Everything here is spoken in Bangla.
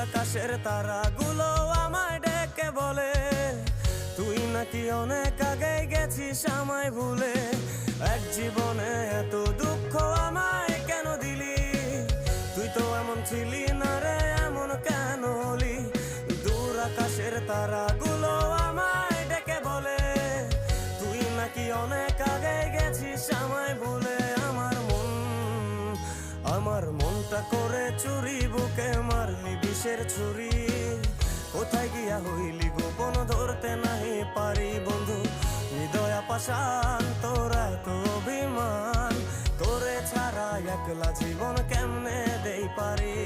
আকাশের তারাগুলো আমায় ডেকে বলে তুই নাকি অনেক আগে গেছিস আমায় ভুলে। এক জীবনে এত দুঃখ আমায় কেন দিলি, তুই তো এমন ছিলি না রে, এমন কেন হলি। দূর আকাশের তারাগুলো আমায় ডেকে বলে তুই নাকি অনেক আগে গেছিস আমায় ভুলে। আমার মনটা করে চুরি, বুকে মারলি বিষের ছুরি। কোথায় গিয়া হইলি গোপন ধরতে নাহি পারি বন্ধু। হৃদয় পাষাণ তোরা তো অভিমান, তোরে ছাড়া একলা জীবন কেমনে দেই পারি।